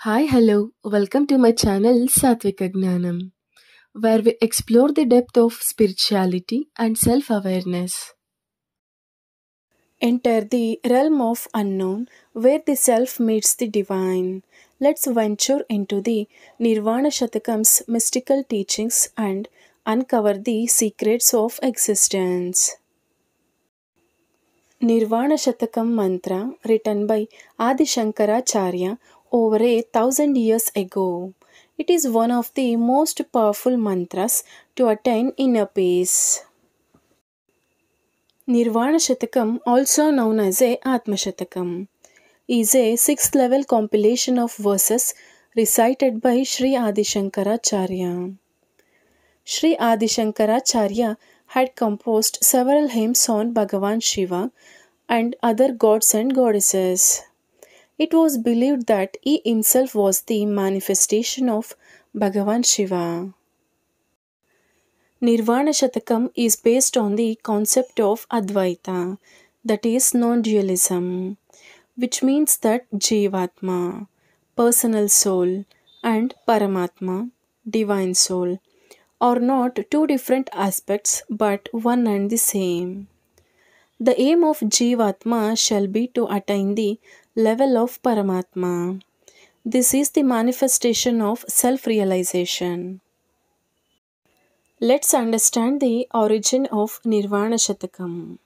Hi, hello. Welcome to my channel Satvika Gnanam, where we explore the depth of spirituality and self awareness. Enter the realm of unknown, where the self meets the divine. Let's venture into the Nirvana Shatakam's mystical teachings and uncover the secrets of existence. Nirvana Shatakam mantra, written by Adi Shankaracharya over 1,000 years ago. It is one of the most powerful mantras to attain inner peace. Nirvana Shatakam, also known as a Atma Shatakam, is a sixth level compilation of verses recited by Sri Adi Shankaracharya. Sri Adi Shankaracharya had composed several hymns on Bhagavan Shiva and other gods and goddesses. It was believed that he himself was the manifestation of Bhagavan Shiva. Nirvana Shatakam is based on the concept of Advaita, that is non dualism, which means that Jivatma, personal soul, and Paramatma, divine soul, are not two different aspects but one and the same. The aim of Jivatma shall be to attain the level of Paramatma. This is the manifestation of self realization. Let's understand the origin of Nirvana Shatakam.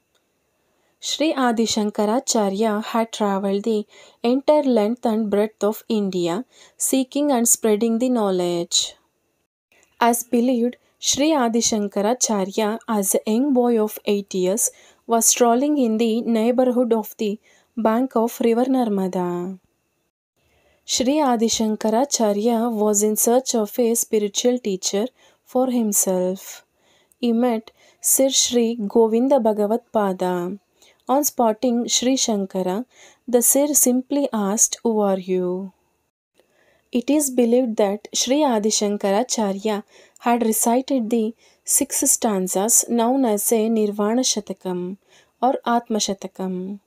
Sri Adi Shankaracharya had travelled the entire length and breadth of India seeking and spreading the knowledge. As believed, Sri Adi Shankaracharya, as a young boy of 8 years, was strolling in the neighborhood of the bank of river Narmada. Sri Adi Shankaracharya was in search of a spiritual teacher for himself. He met Sir Sri Govinda Bhagavat Pada. On spotting Sri Shankara, the Sir simply asked, "Who are you?" It is believed that Sri Adi Shankaracharya had recited the six stanzas known as a Nirvana Shatakam or Atma Shatakam.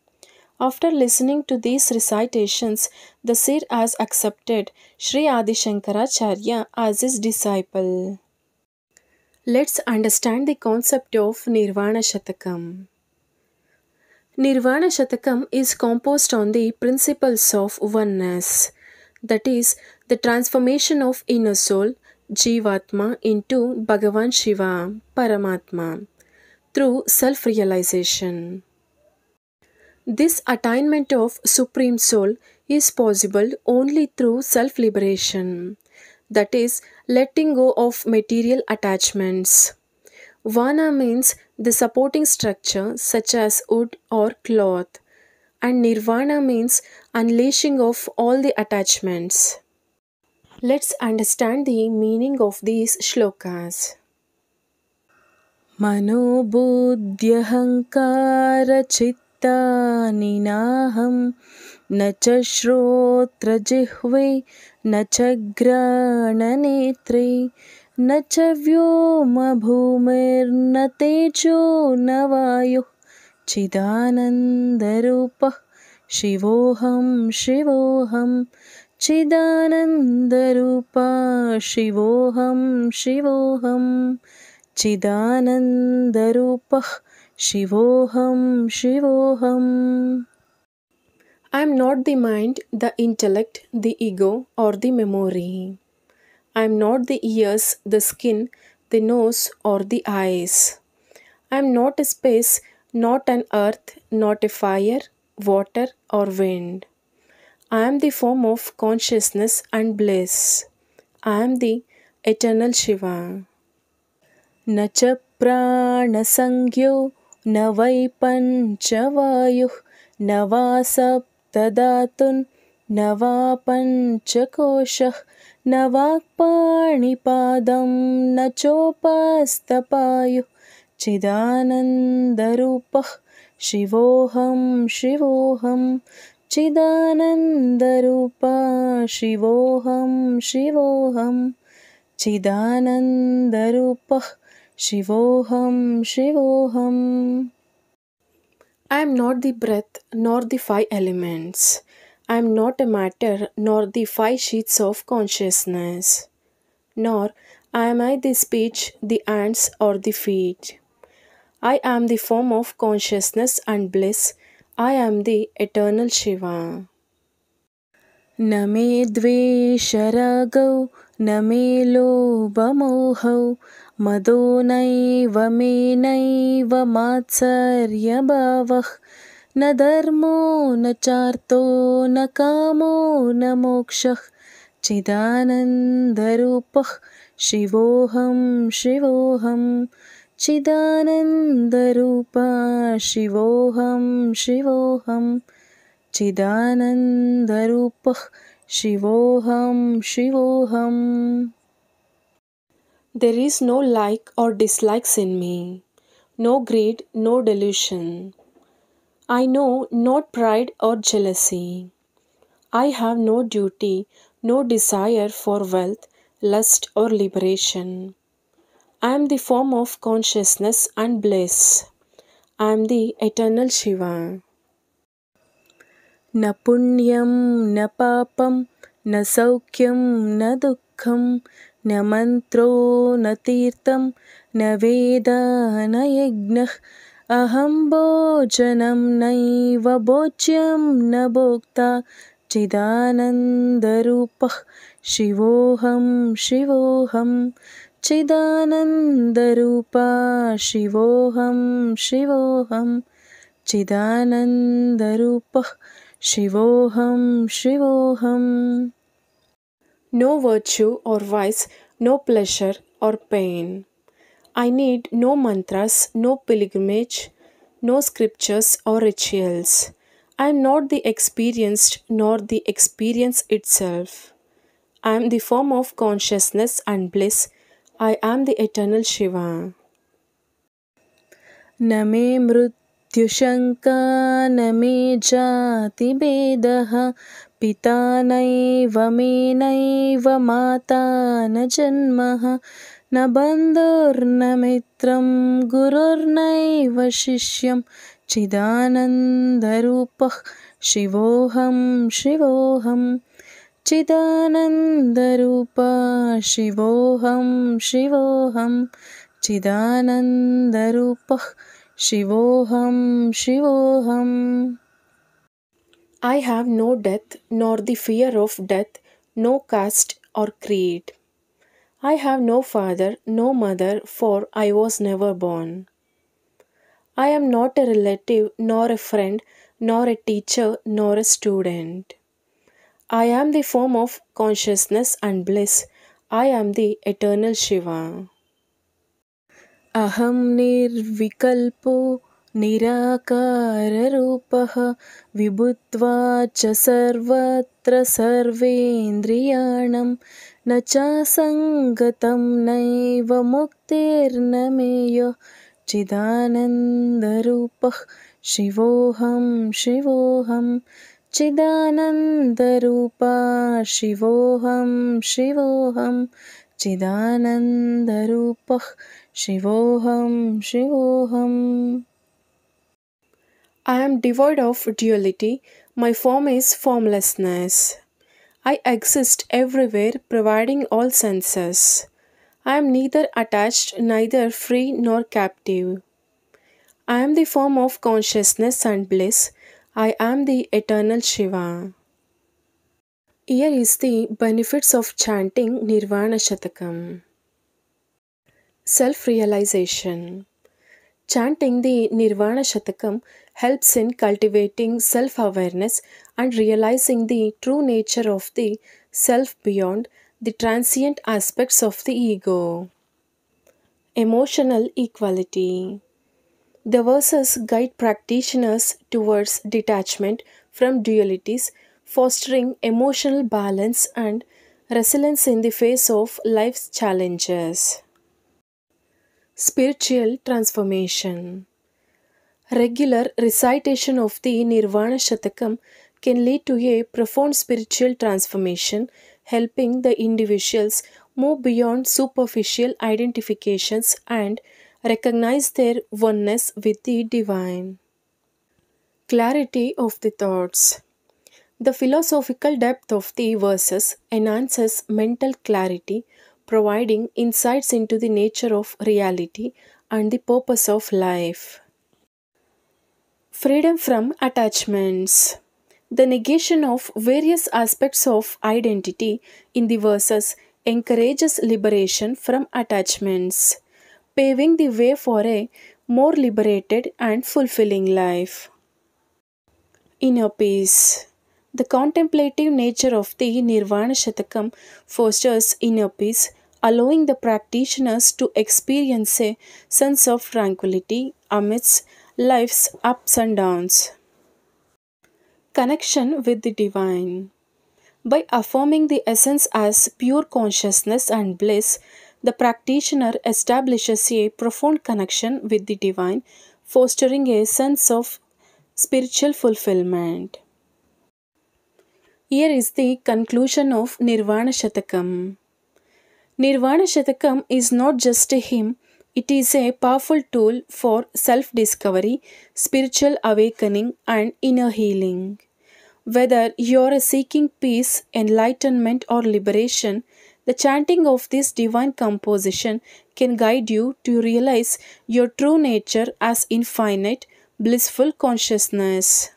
After listening to these recitations, the Sir has accepted Sri Adi Shankaracharya as his disciple. Let's understand the concept of Nirvana Shatakam. Nirvana Shatakam is composed on the principles of oneness, that is, the transformation of inner soul, Jivatma, into Bhagavan Shiva, Paramatma, through self realization. This attainment of Supreme Soul is possible only through self liberation, that is, letting go of material attachments. Vana means the supporting structure such as wood or cloth, and Nirvana means unleashing of all the attachments. Let's understand the meaning of these shlokas. मनोबुद्ध्यहङ्कारचित्तानि नाहं न च श्रोत्रजिह्वे न च घ्राणनेत्रे न च व्योमभूमिर्न तेजो न वायुः चिदानन्दरूपः शिवोऽहं शिवोऽहं चिदानन्दरूपा शिवोऽहं शिवोऽहं चिदानन्दरूपः शिवोऽहं शिवोऽहम्. I am not the mind, the intellect, the ego, or the memory. I am not the ears, the skin, the nose, or the eyes. I am not a space, not an earth, not a fire, water, or wind. I am the form of consciousness and bliss. I am the eternal Shiva. न च प्राणसंज्ञो न वै पञ्चवायुः न वा सप्तधातुन् न वा पञ्चकोशः न वाक्पाणिपादं न चोपस्थपायुः चिदानन्दरूपः शिवोऽहं शिवोऽहं चिदानन्दरूपा शिवोऽहं शिवोऽहं चिदानन्दरूपः शिवोऽहं शिवोऽहम्. I am not the breath nor the five elements. I am not a matter, nor the five sheets of consciousness, nor am I the speech, the hands, or the feet. I am the form of consciousness and bliss. I am the eternal Shiva. न मे द्वेषरागौ न मे लोभमोहौ मदो नैव मे नैव मात्सर्यभावः न धर्मो न चार्थो न कामो न मोक्षः चिदानन्दरूपः शिवोऽहं शिवोऽहं चिदानन्दरूपा शिवोऽहं शिवोऽहं चिदानन्दरूपः शिवोऽहं शिवोऽहम्. There is no like or dislikes in me, no greed, no delusion. I know not pride or jealousy. I have no duty, no desire for wealth, lust, or liberation. I am the form of consciousness and bliss. I am the eternal Shiva. न पुण्यं न पापं न सौख्यं न दुःखं न मन्त्रो न तीर्थं न वेद न यज्ञः अहं भोजनं नैव भोज्यं न भोक्ता चिदानन्दरूपः शिवोऽहं शिवोऽहं चिदानन्दरूपा शिवोऽहं शिवोऽहं चिदानन्दरूपः शिवोऽहं शिवोऽहं. No virtue or vice, no pleasure or pain. I need no mantras, no pilgrimage, no scriptures or rituals. I am not the experienced nor the experience itself. I am the form of consciousness and bliss. I am the eternal Shiva. न मे मृत्युशङ्का न मे जातिभेदः पिता नैव मे नैव माता न जन्मः न बन्धुर्न मित्रं गुरुर्नैव शिष्यं चिदानन्दरूपः शिवोऽहं शिवोऽहं चिदानन्दरूपा शिवोऽहं शिवोऽहं चिदानन्दरूपः शिवोऽहं शिवोऽहम्. I have no death nor the fear of death, no caste or creed. I have no father, no mother, for I was never born. I am not a relative, nor a friend, nor a teacher, nor a student. I am the form of consciousness and bliss. I am the eternal Shiva. अहं निर्विकल्पो निराकाररूपः विभुत्वाच्च सर्वत्र सर्वेन्द्रियाणां न चासङ्गतं नैव मुक्तिर्न Mayo चिदानन्दरूपः शिवोऽहं शिवोऽहं चिदानन्दरूपा शिवोऽहं शिवोऽहं चिदानन्दरूपः शिवोऽहं शिवोऽहं. I am devoid of duality. My form is formlessness. I exist everywhere, providing all senses. I am neither attached, neither free nor captive. I am the form of consciousness and bliss. I am the eternal Shiva. Here is the benefits of chanting Nirvana Shatakam. Self-realization. Chanting the Nirvana Shatakam helps in cultivating self-awareness and realizing the true nature of the self beyond the transient aspects of the ego. Emotional equality. The verses guide practitioners towards detachment from dualities, fostering emotional balance and resilience in the face of life's challenges. Spiritual transformation. Regular recitation of the Nirvana Shatakam can lead to a profound spiritual transformation, helping the individuals move beyond superficial identifications and recognize their oneness with the divine. Clarity of the thoughts. The philosophical depth of the verses enhances mental clarity, providing insights into the nature of reality and the purpose of life. Freedom from attachments. The negation of various aspects of identity in the verses encourages liberation from attachments, paving the way for a more liberated and fulfilling life. Inner peace. The contemplative nature of the Nirvana Shatakam fosters inner peace, allowing the practitioners to experience a sense of tranquility amidst life's ups and downs. Connection with the divine. By affirming the essence as pure consciousness and bliss, the practitioner establishes a profound connection with the divine, fostering a sense of spiritual fulfillment. Here is the conclusion of Nirvana Shatakam. Nirvana Shatakam is not just a hymn, it is a powerful tool for self discovery, spiritual awakening, and inner healing. Whether you are seeking peace, enlightenment, or liberation, the chanting of this divine composition can guide you to realize your true nature as infinite, blissful consciousness.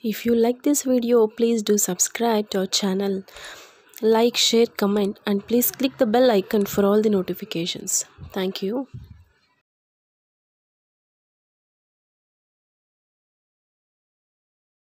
If you like this video, please do subscribe to our channel. Like, share, comment, and please click the bell icon for all the notifications. Thank you.